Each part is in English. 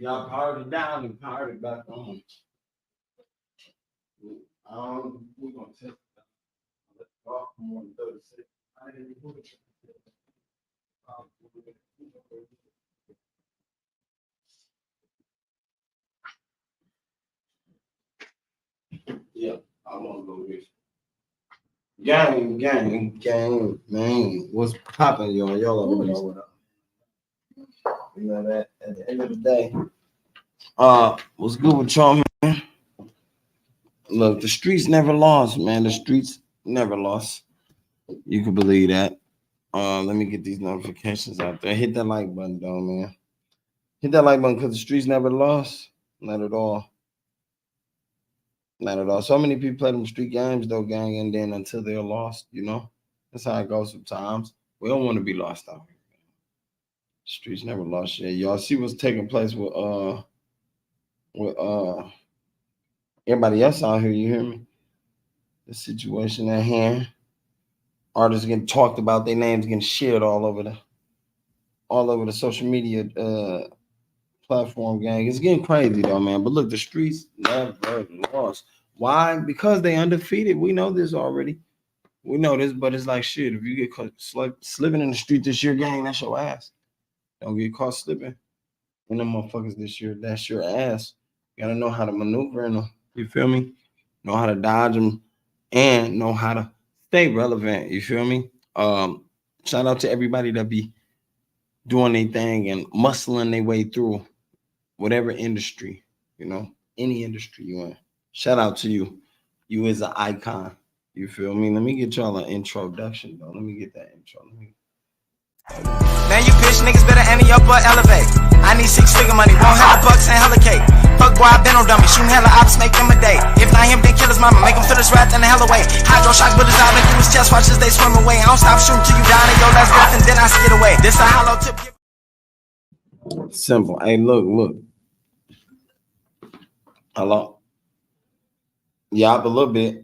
Y'all powered it down and powered it back on. We're gonna test it. Let's go from 136. Yeah, I want to go this. Gang, man. What's popping, y'all? Y'all already know what up. You know that at the end of the day. What's good with y'all, man? Look, the streets never lost, man. The streets never lost. You can believe that. Let me get these notifications out there. Hit that like button, though, man. Hit that like button because the streets never lost. Not at all. Not at all. So many people play them street games, though, gang, and then until they're lost, you know? That's how it goes sometimes. We don't want to be lost out here. Streets never lost yet. Y'all see what's taking place with everybody else out here, you hear me? The situation at hand. Artists getting talked about, their names getting shared all over the social media platform, gang. It's getting crazy though, man. But look, the streets never lost. Why? Because they undefeated. We know this already. We know this, but it's like shit. If you get caught slipping in the street this year, gang, that's your ass. Don't get caught slipping in them motherfuckers this year. That's your ass. You gotta know how to maneuver in them. You feel me? Know how to dodge them and know how to stay relevant. You feel me? Shout out to everybody that be doing their thing and muscling their way through whatever industry, you know, any industry you in. Shout out to you. You is an icon. You feel me? Let me get y'all an introduction, though. Let me get that intro. Man, you bitch niggas better ante up or elevate. I need 6-figure money, won't hella bucks and hella cake. Fuck boy, I been on dummy, shooting hella ops, make them a day. If not him, then kill his mama, make him feel his wrath in the hella way. Hydro shock bullets out, make through his chest, watch as they swim away. I don't stop shooting till you down in your last breath, and then I skid away. This a hollow tip. Simple. Hey, look. Hello. Yeah, up a little bit.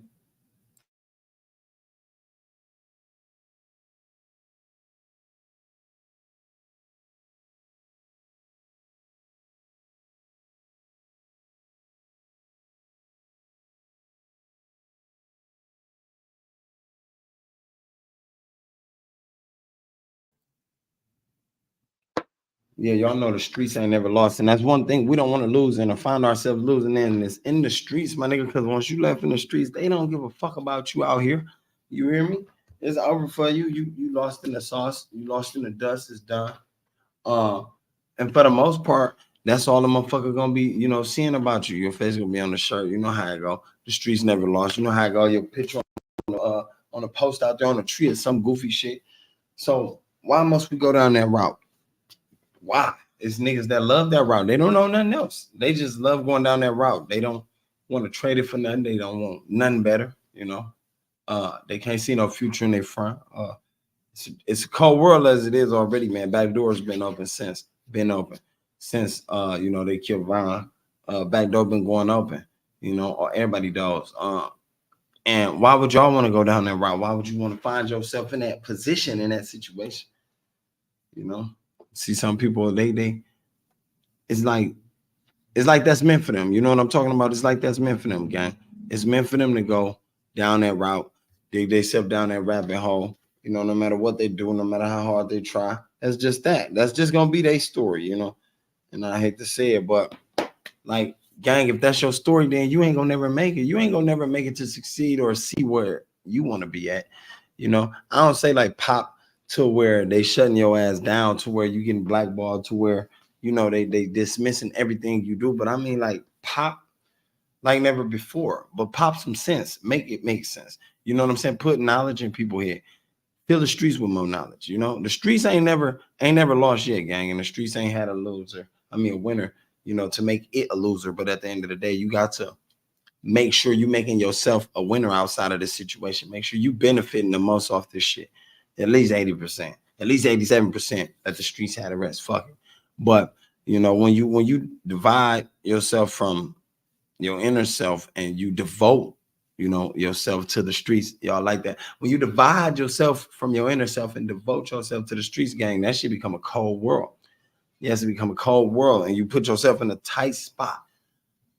Yeah, y'all know the streets ain't never lost, and that's one thing we don't want to lose and to find ourselves losing in this in the streets, my nigga. Because once you left in the streets, they don't give a fuck about you out here. You hear me? It's over for you. You lost in the sauce. You lost in the dust. It's done. And for the most part, that's all the motherfucker gonna be, you know, seeing about you. Your face gonna be on the shirt. You know how it go. The streets never lost. You know how it go. Your picture on a post out there on a tree or some goofy shit. So why must we go down that route? Why? It's niggas that love that route. They don't know nothing else. They just love going down that route. They don't want to trade it for nothing. They don't want nothing better, you know. They can't see no future in their front. It's a cold world as it is already, man. Back doors been open since you know, they killed Vaughn. Back door been going open, you know, or everybody does. And why would y'all want to go down that route? Why would you want to find yourself in that position, in that situation? You know, see some people, they it's like that's meant for them. You know what I'm talking about? It's like that's meant for them, gang. It's meant for them to go down that route, dig themselves down that rabbit hole. You know, no matter what they do, no matter how hard they try, that's just that. That's just gonna be their story, you know. And I hate to say it, but like, gang, if that's your story, then you ain't gonna never make it. You ain't gonna never make it to succeed or see where you want to be at. You know, I don't say like pop to where they shutting your ass down, to where you getting blackballed, to where, you know, they dismissing everything you do. But I mean, like, pop like never before, but pop some sense, make it make sense. You know what I'm saying? Put knowledge in people's head. Fill the streets with more knowledge. You know, the streets ain't never lost yet, gang, and the streets ain't had a loser. I mean, a winner. You know, to make it a loser. But at the end of the day, you got to make sure you making yourself a winner outside of this situation. Make sure you benefiting the most off this shit. At least 80%, at least 87% that the streets had the rest. Fuck it. But you know, when you divide yourself from your inner self and you devote, you know, yourself to the streets, y'all like that. When you divide yourself from your inner self and devote yourself to the streets, gang, that should become a cold world. It has to become a cold world, and you put yourself in a tight spot.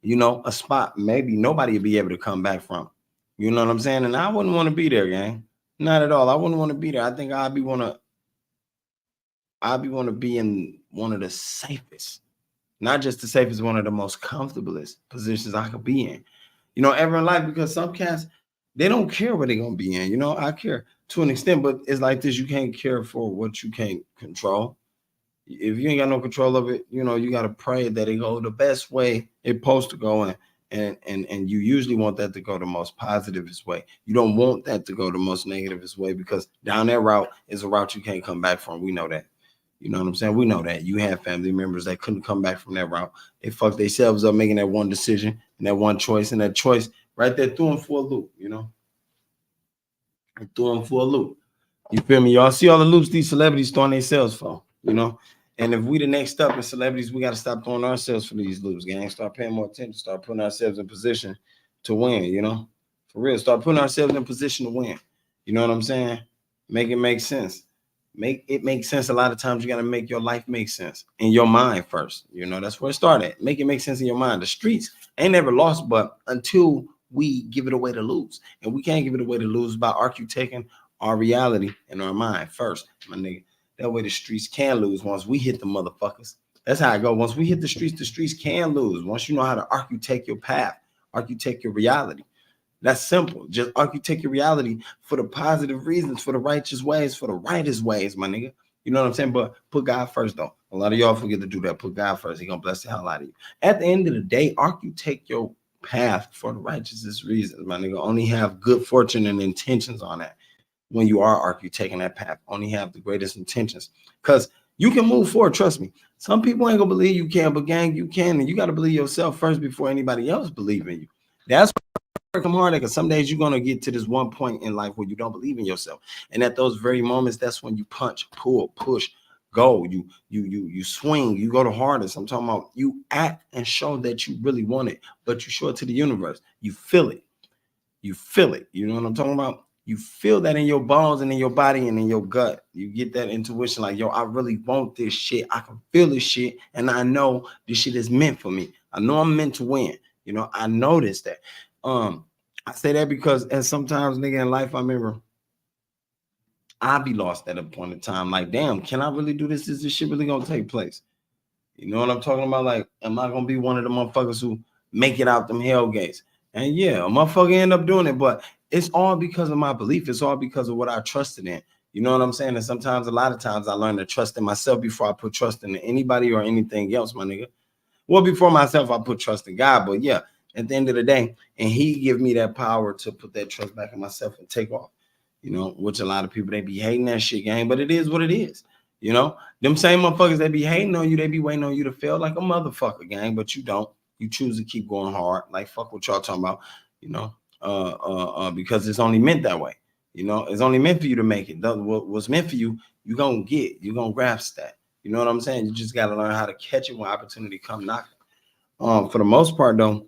You know, a spot maybe nobody will be able to come back from. You know what I'm saying? And I wouldn't want to be there, gang. Not at all. I wouldn't want to be there. I think I'd be want to be in one of the safest, not just the safest, one of the most comfortablest positions I could be in. You know, ever in life, because some cats, they don't care what they're gonna be in. You know, I care to an extent, but it's like this: you can't care for what you can't control. If you ain't got no control of it, you know, you got to pray that it go the best way it's supposed to go, and you usually want that to go the most positivest way. You don't want that to go the most negativest way, because down that route is a route you can't come back from. We know that. You know what I'm saying? We know that. You have family members that couldn't come back from that route. They fucked themselves up making that one decision and that one choice, and that choice right there threw them for a loop, you know? It threw them for a loop. You feel me? Y'all see all the loops these celebrities throwing themselves for, you know? And if we the next up in celebrities, we got to stop throwing ourselves for these loops, gang. Start paying more attention. Start putting ourselves in position to win, you know? For real. Start putting ourselves in position to win. You know what I'm saying? Make it make sense. Make it make sense. A lot of times you got to make your life make sense in your mind first. You know, that's where it started. Make it make sense in your mind. The streets ain't never lost, but until we give it away to lose. And we can't give it away to lose by architecting our reality in our mind first, my nigga. That way the streets can lose once we hit the motherfuckers. That's how I go. Once we hit the streets can lose. Once you know how to architect your path, architect your reality. That's simple. Just architect your reality for the positive reasons, for the righteous ways, for the rightest ways, my nigga. You know what I'm saying? But put God first, though. A lot of y'all forget to do that. Put God first. He gonna bless the hell out of you. At the end of the day, architect your path for the righteous reasons, my nigga. Only have good fortune and intentions on that. When you are architecting that path, only have the greatest intentions. Because you can move forward, trust me. Some people ain't gonna believe you can, but gang, you can. And you got to believe yourself first before anybody else believe in you. That's come hard, because some days you're gonna get to this one point in life where you don't believe in yourself, and at those very moments, that's when you punch, pull, push, go. You swing, you go the hardest. I'm talking about you act and show that you really want it, but you show it to the universe. You feel it. You feel it. You know what I'm talking about? You feel that in your bones and in your body and in your gut. You get that intuition, like, yo, I really want this shit. I can feel this shit, and I know this shit is meant for me. I know I'm meant to win. You know, I noticed that. I say that because as sometimes, nigga, in life, I remember I be lost at a point in time. Like, damn, can I really do this? Is this shit really gonna take place? You know what I'm talking about? Like, am I gonna be one of the motherfuckers who make it out them hell gates? And yeah, a motherfucker end up doing it, but it's all because of my belief. It's all because of what I trusted in. You know what I'm saying? And sometimes, a lot of times, I learn to trust in myself before I put trust in anybody or anything else, my nigga. Well, before myself, I put trust in God, but yeah. At the end of the day, and he give me that power to put that trust back in myself and take off, you know, which a lot of people, they be hating that shit, gang, but it is what it is. You know, them same motherfuckers that be hating on you, they be waiting on you to fail like a motherfucker, gang, but you don't. You choose to keep going hard. Like, fuck what y'all talking about, you know, because it's only meant that way. You know, it's only meant for you to make it. What's meant for you, you gonna get, you gonna grasp that. You know what I'm saying? You just got to learn how to catch it when opportunity come knocking. For the most part, though,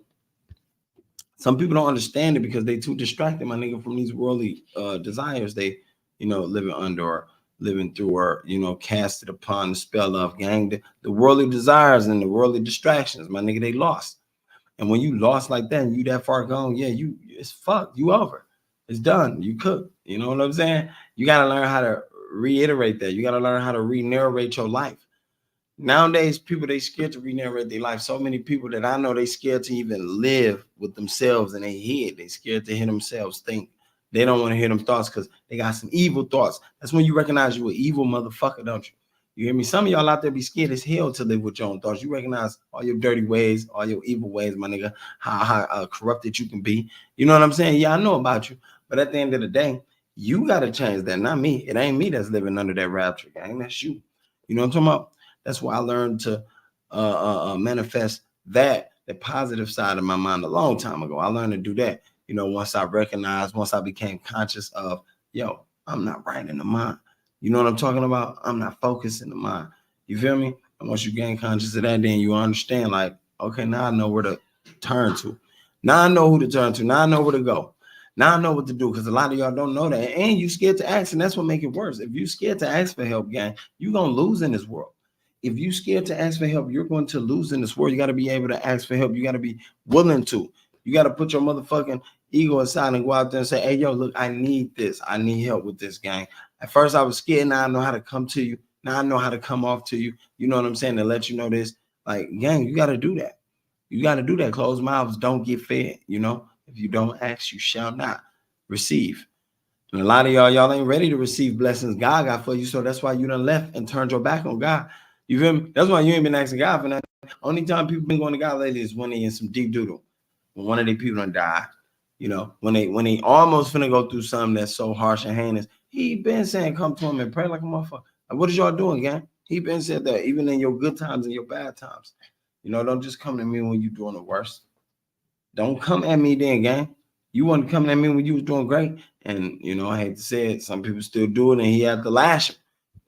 some people don't understand it because they too distracted, my nigga, from these worldly desires they, you know, living under or living through, or, you know, casted upon the spell of, gang. The worldly desires and the worldly distractions, my nigga, they lost. And when you lost like that and you that far gone, yeah, it's fucked. You over. It's done. You cooked. You know what I'm saying? You got to learn how to reiterate that. You got to learn how to re-narrate your life. Nowadays, people, they scared to re-narrate their life. So many people that I know, they scared to even live with themselves in their head. They scared to hear themselves think. They don't want to hear them thoughts because they got some evil thoughts. That's when you recognize you an evil motherfucker, don't you? You hear me? Some of y'all out there be scared as hell to live with your own thoughts. You recognize all your dirty ways, all your evil ways, my nigga, how corrupted you can be. You know what I'm saying? Yeah, I know about you. But at the end of the day, you got to change that, not me. It ain't me that's living under that rapture, gang. That's you. You know what I'm talking about? That's why I learned to manifest the positive side of my mind a long time ago. I learned to do that, you know, once I became conscious of, yo, I'm not right in the mind. You know what I'm talking about? I'm not focused in the mind. You feel me? And once you gain conscious of that, then you understand, like, okay, now I know where to turn to. Now I know who to turn to. Now I know where to go. Now I know what to do, because a lot of y'all don't know that. And you scared to ask, and that's what make it worse. If you scared to ask for help, gang, you're going to lose in this world. if you scared to ask for help, you're going to lose in this world. You got to be able to ask for help. You got to be willing to. You got to put your motherfucking ego aside and go out there and say, hey, yo, look, I need this. I need help with this, gang. At first I was scared. Now I know how to come to you. Now I know how to come off to you. You know what I'm saying? To let you know this. Like, gang, you got to do that. You got to do that. Closed mouths don't get fed. You know, if you don't ask, you shall not receive. And a lot of y'all ain't ready to receive blessings God got for you. So that's why you done left and turned your back on God. You feel me? That's why you ain't been asking God for nothing. Only time people been going to God lately is when they in some deep doodle. When one of their people done died. You know, when they almost finna go through something that's so harsh and heinous. He been saying, come to him and pray like a motherfucker. Like, what is y'all doing, gang? He been said that even in your good times and your bad times. You know, don't just come to me when you're doing the worst. Don't come at me then, gang. You wasn't coming at me when you was doing great. And, you know, I hate to say it, some people still do it, and he had to lash him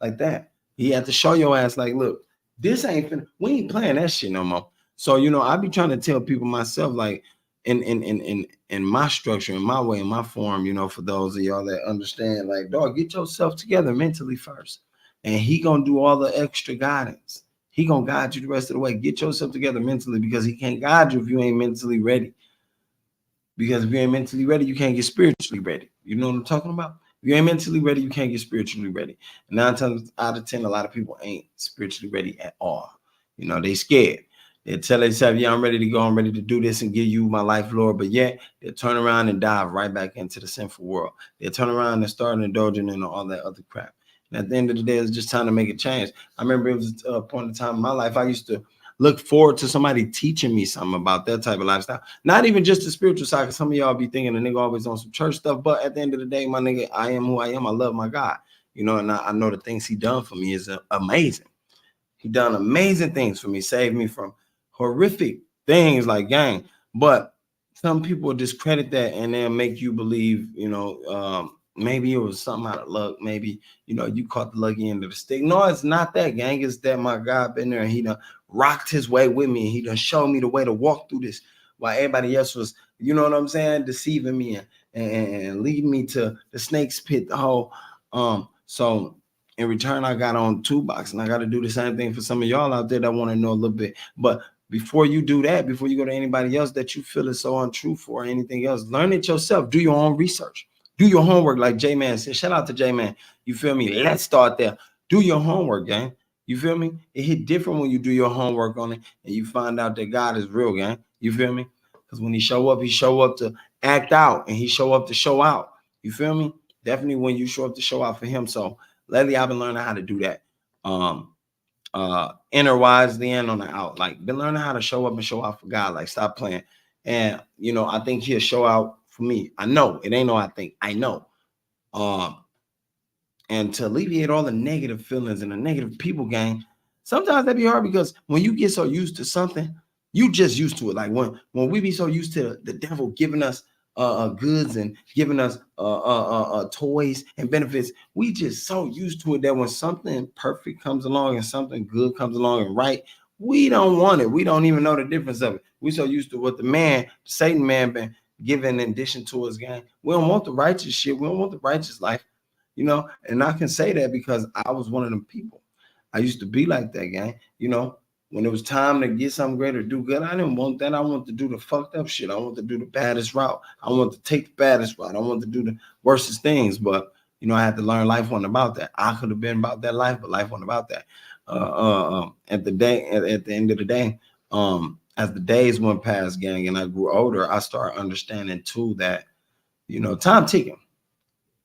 like that. He had to show your ass like, look, this ain't finna, we ain't playing that shit no more. So, you know, I be trying to tell people myself, like, in my structure, in my way, in my form, you know, for those of y'all that understand, like, dog, get yourself together mentally first. And he gonna do all the extra guidance. He gonna guide you the rest of the way. Get yourself together mentally, because he can't guide you if you ain't mentally ready. Because if you ain't mentally ready, you can't get spiritually ready. You know what I'm talking about? If you ain't mentally ready, you can't get spiritually ready. And 9 times out of 10, a lot of people ain't spiritually ready at all. You know, they scared. They tell themselves, yeah, I'm ready to go. I'm ready to do this and give you my life, Lord. But yet they turn around and dive right back into the sinful world. They turn around and start indulging in all that other crap. And at the end of the day, it's just time to make a change. I remember it was a point in time in my life, I used to look forward to somebody teaching me something about that type of lifestyle. Not even just the spiritual side, because some of y'all be thinking the nigga always on some church stuff. But at the end of the day, my nigga, I am who I am. I love my God. You know, and I know the things he done for me is amazing. He done amazing things for me, saved me from horrific things, like, gang. But some people discredit that and then make you believe, you know, maybe it was something out of luck. Maybe, you know, you caught the lucky end of the stick. No, it's not that, gang. It's that my God been there and he done rocked his way with me. And he done showed me the way to walk through this while everybody else was, you know what I'm saying, deceiving me and leading me to the snake's pit, the whole. So in return, I got on Toolbox, and I got to do the same thing for some of y'all out there that want to know a little bit. But before you do that, before you go to anybody else that you feel is so untrue for, or anything else, learn it yourself. Do your own research. Do your homework, like J-Man said. Shout out to J-Man. You feel me? Let's start there. Do your homework, gang. You feel me? It hit different when you do your homework on it and you find out that God is real, gang. You feel me? Because when he show up to act out, and he show up to show out. You feel me? Definitely when you show up to show out for him. So lately, I've been learning how to do that. Inner wisely and on the out. Like, been learning how to show up and show out for God. Like, stop playing. And, you know, I think he'll show out for me. I know. It ain't no I think. I know. And to alleviate all the negative feelings and the negative people, gang, sometimes that be hard, because when you get so used to something, you just used to it. Like when we be so used to the devil giving us goods and giving us toys and benefits, we just so used to it that when something perfect comes along and something good comes along and right, we don't want it. We don't even know the difference of it. We so used to what the Satan man been giving in addition to us, gang. We don't want the righteous shit. We don't want the righteous life, you know. And I can say that because I was one of them people. I used to be like that, gang. You know, when it was time to get something great or do good, I didn't want that. I want to do the fucked up shit. I want to do the baddest route. I want to take the baddest route. I want to do the worstest things. But, you know, I had to learn life wasn't about that. I could have been about that life, but life wasn't about that. At the end of the day, as the days went past, gang, and I grew older, I started understanding too that, you know, time ticking.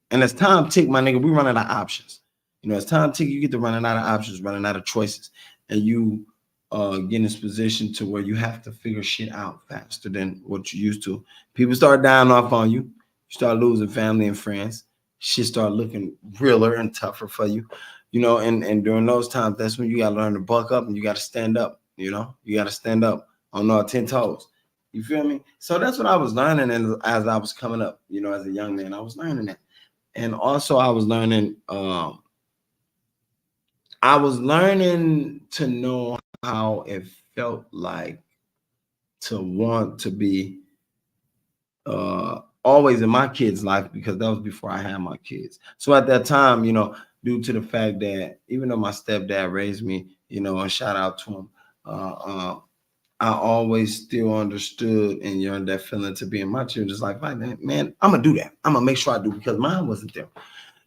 And as time tick, my nigga, we running out of options. You know, as time tick, you get to running out of options, running out of choices, and you get in this position to where you have to figure shit out faster than what you used to. People start dying off on you. You start losing family and friends. Shit start looking realer and tougher for you. You know, and during those times, that's when you got to learn to buck up and you got to stand up. You know, you got to stand up on all 10 toes. You feel me? So that's what I was learning, and as I was coming up, you know, as a young man, I was learning that. And also I was learning to know how it felt like to want to be always in my kids' life, because that was before I had my kids. So at that time, you know, due to the fact that even though my stepdad raised me, you know, and shout out to him. I always still understood and yearned that feeling to be in my children's life. Like, man, I'm gonna do that. I'm gonna make sure I do because mine wasn't there.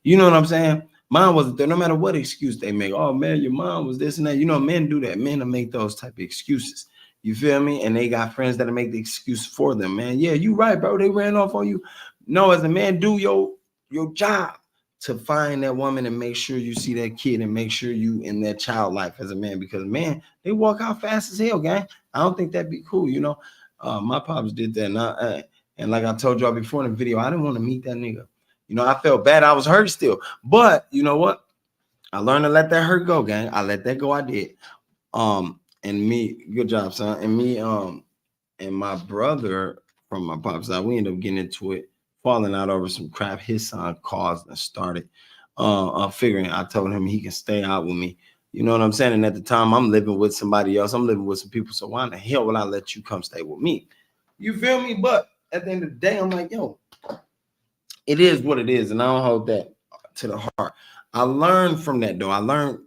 You know what I'm saying? Mine wasn't there. No matter what excuse they make. Oh man, your mom was this and that. You know, men do that. Men will make those type of excuses. You feel me? And they got friends that'll make the excuse for them, man. Yeah, you right, bro. They ran off on you. No, as a man, do your job to find that woman and make sure you see that kid and make sure you in that child life as a man, because man, they walk out fast as hell, gang. I don't think that'd be cool, you know. My pops did that, and like I told y'all before in the video, I didn't want to meet that nigga. You know, I felt bad. I was hurt still, but you know what? I learned to let that hurt go, gang. I let that go. I did. And me, good job, son. And me, and my brother from my pops side, we ended up getting into it, falling out over some crap his son caused and started. Figuring I told him he can stay out with me. You know what I'm saying? And at the time, I'm living with somebody else. I'm living with some people. So why in the hell would I let you come stay with me? You feel me? But at the end of the day, I'm like, yo, it is what it is. And I don't hold that to the heart. I learned from that, though. I learned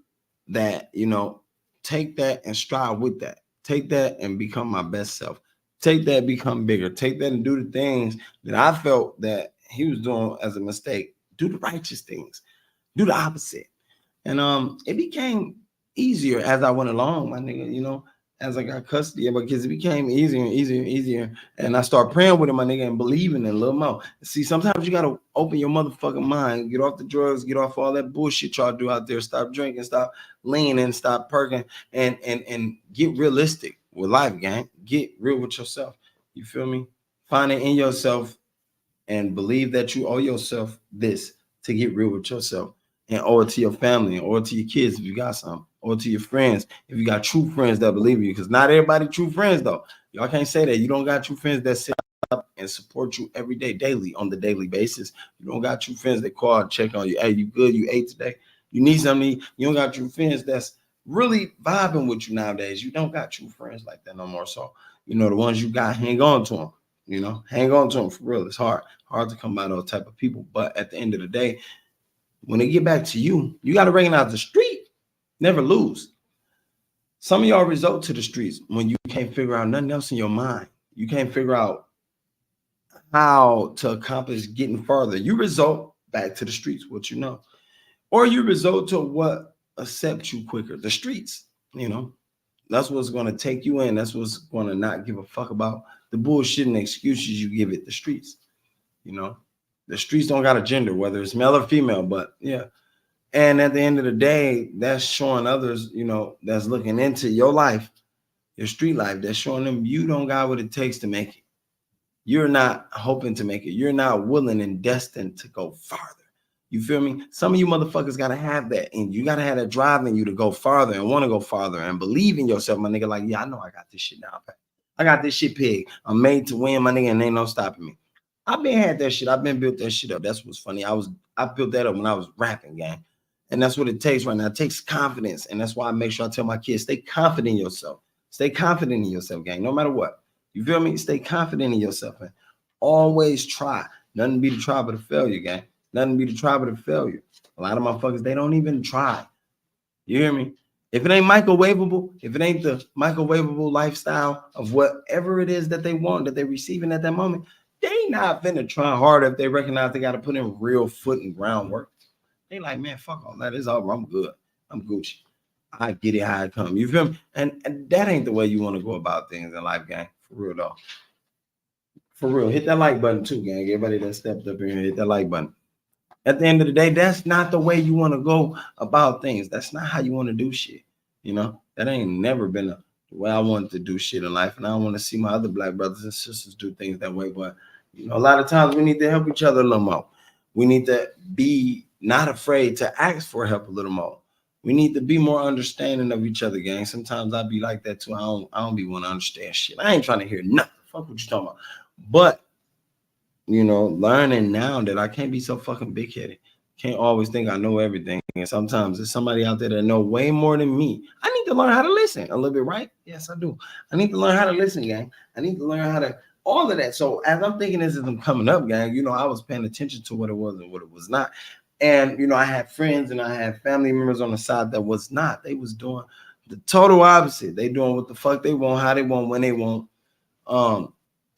that, you know, take that and strive with that. Take that and become my best self. Take that, become bigger. Take that and do the things that I felt that he was doing as a mistake. Do the righteous things. Do the opposite. And it became easier as I went along, my nigga, you know, as I got custody of my kids. It became easier and easier and easier. And I started praying with him, my nigga, and believing in a little more. See, sometimes you got to open your motherfucking mind. Get off the drugs. Get off all that bullshit y'all do out there. Stop drinking. Stop leaning. Stop perking. And get realistic with life, gang. Get real with yourself. You feel me? Find it in yourself and believe that you owe yourself this to get real with yourself. And owe it to your family, or to your kids if you got some, or to your friends if you got true friends that believe in you. Because not everybody true friends though. Y'all can't say that. You don't got true friends that sit up and support you every day, daily, on the daily basis. You don't got true friends that call and check on you. Hey, you good? You ate today? You need something? You don't got true friends that's really vibing with you nowadays. You don't got true friends like that no more. So, you know, the ones you got, hang on to them. You know, hang on to them for real. It's hard to come by those type of people. But at the end of the day, when they get back to you, you got to recognize the street. Never lose. Some of y'all resort to the streets when you can't figure out nothing else in your mind. You can't figure out how to accomplish getting further. You resort back to the streets, what you know. Or you resort to what accepts you quicker. The streets, you know. That's what's going to take you in. That's what's going to not give a fuck about the bullshit and excuses you give it. The streets, you know. The streets don't got a gender, whether it's male or female, but yeah. And at the end of the day, that's showing others, you know, that's looking into your life, your street life, that's showing them you don't got what it takes to make it. You're not hoping to make it. You're not willing and destined to go farther. You feel me? Some of you motherfuckers got to have that in you. You got to have that drive in you to go farther and want to go farther and believe in yourself, my nigga. Like, yeah, I know I got this shit now. I got this shit pig. I'm made to win, my nigga, and ain't no stopping me. I've been had that shit. I've been built that shit up. That's what's funny. I built that up when I was rapping, gang. And that's what it takes right now. It takes confidence. And that's why I make sure I tell my kids, stay confident in yourself. Stay confident in yourself, gang, no matter what. You feel me? Stay confident in yourself, man. Always try. Nothing be to try but a failure, gang. Nothing be to try but a failure. A lot of motherfuckers, they don't even try. You hear me? If it ain't microwavable, if it ain't the microwavable lifestyle of whatever it is that they want, that they're receiving at that moment, they not finna try hard if they recognize they got to put in real foot and groundwork. They like, man, fuck all that. It's over. I'm good. I'm Gucci. I get it how it come. You feel me? And that ain't the way you want to go about things in life, gang. For real, though. For real. Hit that like button, too, gang. Everybody that stepped up here, hit that like button. At the end of the day, that's not the way you want to go about things. That's not how you want to do shit. You know? That ain't never been the way I wanted to do shit in life. And I don't want to see my other black brothers and sisters do things that way. But, you know, a lot of times we need to help each other a little more. We need to be not afraid to ask for help a little more. We need to be more understanding of each other, gang. Sometimes I be like that too. I don't be want to understand shit. I ain't trying to hear nothing. Fuck what you talking about. But, you know, learning now that I can't be so fucking big-headed. Can't always think I know everything. And sometimes there's somebody out there that know way more than me. I need to learn how to listen a little bit, right? Yes, I do. I need to learn how to listen, gang. I need to learn how to all of that. So as I'm thinking this is coming up, gang, you know, I was paying attention to what it was and what it was not. And, you know, I had friends and I had family members on the side that was not. They was doing The total opposite. They doing what the fuck they want, how they want, when they want.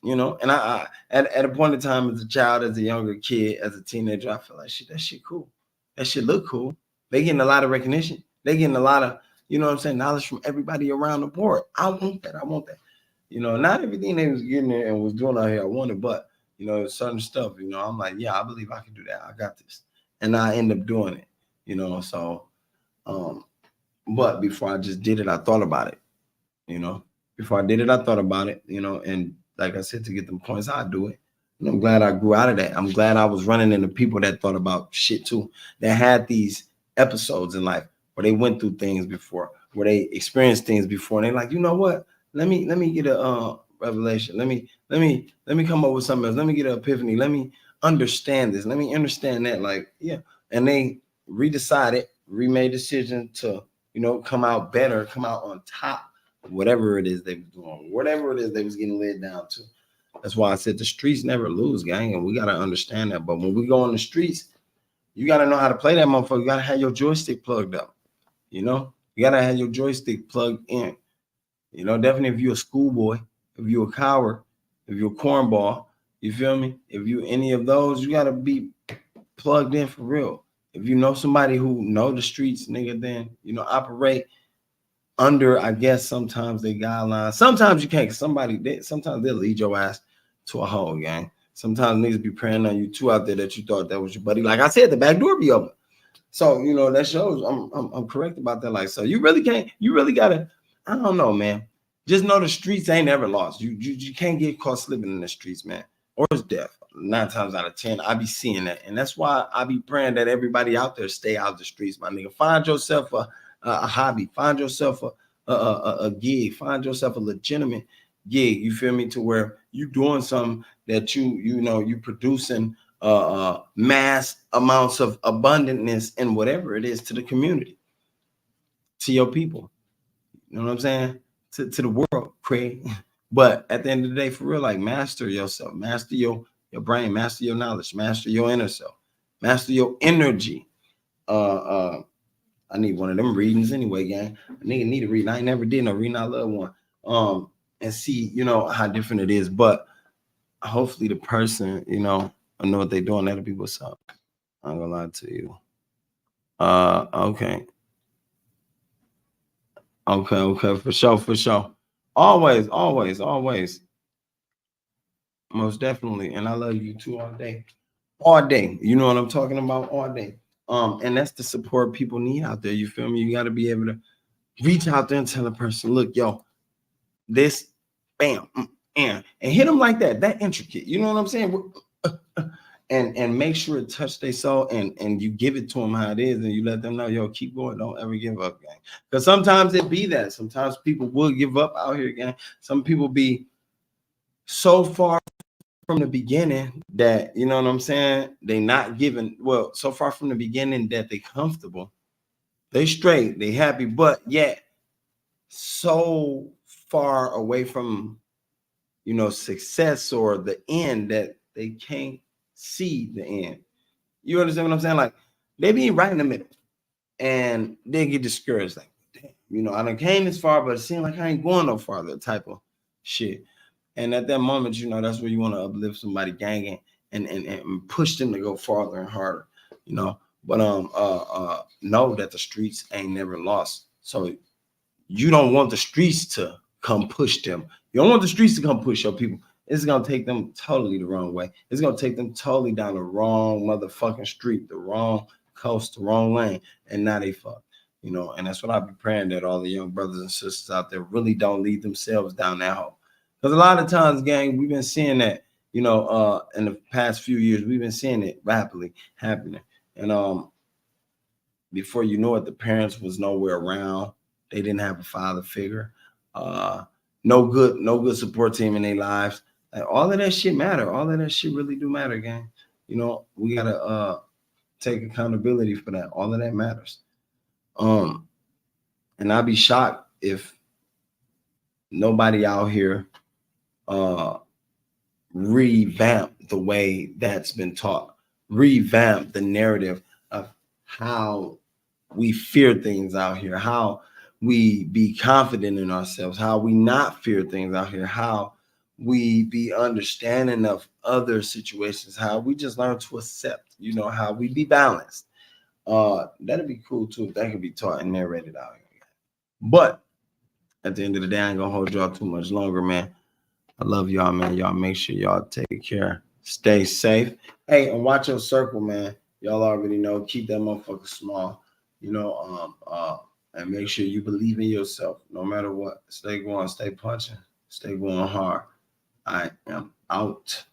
You know, and I at a point in time as a child, as a younger kid, as a teenager, I feel like that shit cool. That shit look cool. They getting a lot of recognition. They getting a lot of, you know what I'm saying, knowledge from everybody around the board. I want that. I want that. You know, not everything they was getting there and was doing out here I wanted, but you know, certain stuff, you know, I'm like, yeah, I believe I can do that. I got this. And I end up doing it, you know. So but before I just did it, I thought about it, you know. Before I did it, I thought about it, you know, and like I said, to get them points, I do it. And I'm glad I grew out of that. I'm glad I was running into people that thought about shit too, that had these episodes in life where they went through things before, where they experienced things before, and they're like, you know what? Let me get a revelation. Let me come up with something else. Let me get an epiphany. Let me understand this. Let me understand that. Like, yeah. And they remade decision to, you know, come out better, come out on top. Whatever it is they was doing, whatever it is they was getting led down to. That's why I said the streets never lose, gang, and we gotta understand that. But when we go on the streets, you gotta know how to play that motherfucker. You gotta have your joystick plugged up. You know, you gotta have your joystick plugged in. You know, definitely if you're a schoolboy, if you're a coward, if you're a cornball, you feel me? If you any of those, you gotta be plugged in for real. If you know somebody who know the streets, nigga, then you know operate under, I guess, sometimes they guidelines. Sometimes you can't, because sometimes they'll lead your ass to a hole, gang. Sometimes niggas be praying on you too out there that you thought that was your buddy. Like I said, the back door be open. So, you know, that shows I'm correct about that. Like, so you really gotta, I don't know, man. Just know the streets ain't ever lost. You can't get caught slipping in the streets, man. Or it's death. 9 times out of 10, I be seeing that. And that's why I be praying that everybody out there stay out the streets, my nigga. Find yourself a hobby, find yourself a gig, find yourself a legitimate gig, you feel me, to where you doing something that you producing mass amounts of abundantness and whatever it is to the community, to your people, you know what I'm saying, to the world, Craig. But at the end of the day, for real, like, master yourself, master your brain, master your knowledge, master your inner self, master your energy. I need one of them readings anyway, gang. A nigga need to read. I ain't never did no reading. I love one. And see, you know, how different it is. But hopefully the person, you know, I know what they're doing. That'll be what's up. I'm gonna lie to you. Okay. Okay, for sure. Always. Most definitely. And I love you too all day. All day. You know what I'm talking about? All day. And that's the support people need out there. You feel me? You got to be able to reach out there and tell a person, look, yo, this, bam, and hit them like that intricate. You know what I'm saying? And make sure it touch their soul, and you give it to them how it is, and you let them know, yo, keep going, don't ever give up, gang. Because sometimes it be that. Sometimes people will give up out here, gang. Some people be so far from the beginning that, you know what I'm saying, they not giving, well, so far from the beginning that they comfortable, they straight, they happy, but yet so far away from, you know, success or the end that they can't see the end. You understand what I'm saying? Like, they be right in the middle and they get discouraged, like, damn, you know, I done came this far, but it seems like I ain't going no farther, type of shit. And at that moment, you know, that's where you want to uplift somebody, gang, and push them to go farther and harder, you know. But know that the streets ain't never lost. So you don't want the streets to come push them. You don't want the streets to come push your people. It's gonna take them totally the wrong way. It's gonna take them totally down the wrong motherfucking street, the wrong coast, the wrong lane, and now they fuck. You know, and that's what I be praying, that all the young brothers and sisters out there really don't lead themselves down that hole. Because a lot of times, gang, we've been seeing that, you know, in the past few years, we've been seeing it rapidly happening. And before you know it, the parents was nowhere around. They didn't have a father figure. No good support team in their lives. Like, all of that shit matter. All of that shit really do matter, gang. You know, we gotta take accountability for that. All of that matters. And I'd be shocked if nobody out here revamp the way that's been taught, revamp the narrative of how we fear things out here, how we be confident in ourselves, how we not fear things out here, how we be understanding of other situations, how we just learn to accept, you know, how we be balanced. That'd be cool too if that could be taught and narrated out here. But at the end of the day, I ain't gonna hold y'all too much longer, man. I love y'all, man. Y'all make sure y'all take care. Stay safe. Hey, and watch your circle, man. Y'all already know. Keep that motherfucker small. You know, and make sure you believe in yourself no matter what. Stay going, stay punching, stay going hard. I am out.